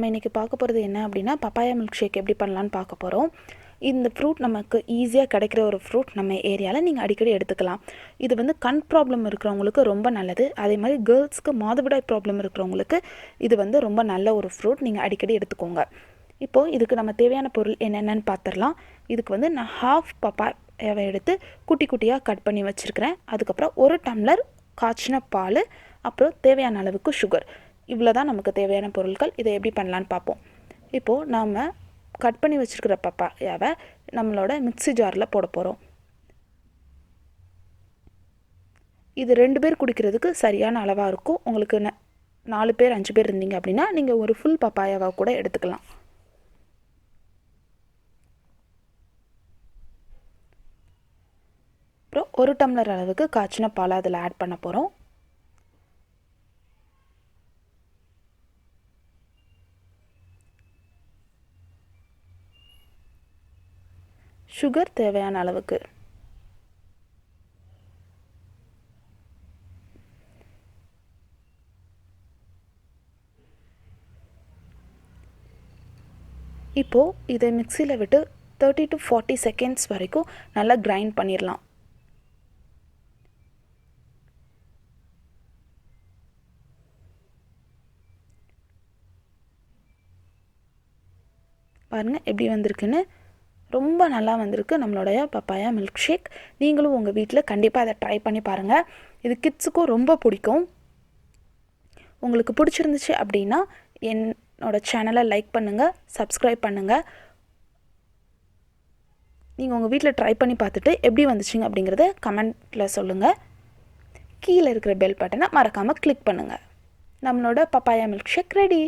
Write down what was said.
நம்ம இன்றைக்கி பார்க்க போகிறது என்ன அப்படின்னா பப்பாயா மில்க் ஷேக் எப்படி பண்ணலான்னு பார்க்க போகிறோம். இந்த ஃப்ரூட் நமக்கு ஈஸியாக கிடைக்கிற ஒரு ஃப்ரூட். நம்ம ஏரியாவில் நீங்கள் அடிக்கடி எடுத்துக்கலாம். இது வந்து கண் ப்ராப்ளம் இருக்கிறவங்களுக்கு ரொம்ப நல்லது. அதே மாதிரி கேர்ள்ஸ்க்கு மாதவிடாய் ப்ராப்ளம் இருக்கிறவங்களுக்கு இது வந்து ரொம்ப நல்ல ஒரு ஃப்ரூட். நீங்கள் அடிக்கடி எடுத்துக்கோங்க. இப்போது இதுக்கு நம்ம தேவையான பொருள் என்னென்னு பார்த்துடலாம். இதுக்கு வந்து நான் ஹாஃப் பப்பாயாவை எடுத்து குட்டி குட்டியாக கட் பண்ணி வச்சுருக்கிறேன். அதுக்கப்புறம் 1 டம்ளர் காய்ச்சின பால், அப்புறம் தேவையான அளவுக்கு சுகர். இவ்வளோ தான் நமக்கு தேவையான பொருட்கள். இதை எப்படி பண்ணலான்னு பார்ப்போம். இப்போது நாம் கட் பண்ணி வச்சுருக்கிற பப்பாயாவை நம்மளோட மிக்ஸி ஜாரில் போட போகிறோம். இது 2 பேர் குடிக்கிறதுக்கு சரியான அளவாக இருக்கும். உங்களுக்கு 4 பேர் 5 பேர் இருந்தீங்க அப்படின்னா நீங்கள் ஒரு ஃபுல் பப்பாயாவை கூட எடுத்துக்கலாம். அப்புறம் 1 டம்ளர் அளவுக்கு காய்ச்சின பாலை அதில் ஆட் பண்ண போகிறோம். சுகர் தேவையான அளவுக்கு. இப்போது இதை மிக்சியில் விட்டு 30 to 40 செகண்ட்ஸ் வரைக்கும் நல்லா கிரைண்ட் பண்ணிடலாம். பாருங்கள் எப்படி வந்திருக்குன்னு. ரொம்ப நல்லா வந்திருக்கு நம்மளுடைய பப்பாயா மில்க் ஷேக். நீங்களும் உங்கள் வீட்டில் கண்டிப்பாக அதை ட்ரை பண்ணி பாருங்கள். இது கிட்ஸுக்கும் ரொம்ப பிடிக்கும். உங்களுக்கு பிடிச்சிருந்துச்சு அப்படின்னா என்னோடய சேனலை லைக் பண்ணுங்கள், சப்ஸ்கிரைப் பண்ணுங்கள். நீங்கள் உங்கள் வீட்டில் ட்ரை பண்ணி பார்த்துட்டு எப்படி வந்துச்சுங்க அப்படிங்கிறத கமெண்ட்டில் சொல்லுங்கள். கீழே இருக்கிற பெல் பட்டனை மறக்காமல் கிளிக் பண்ணுங்கள். நம்மளோட பப்பாயா மில்க் ஷேக் ரெடி.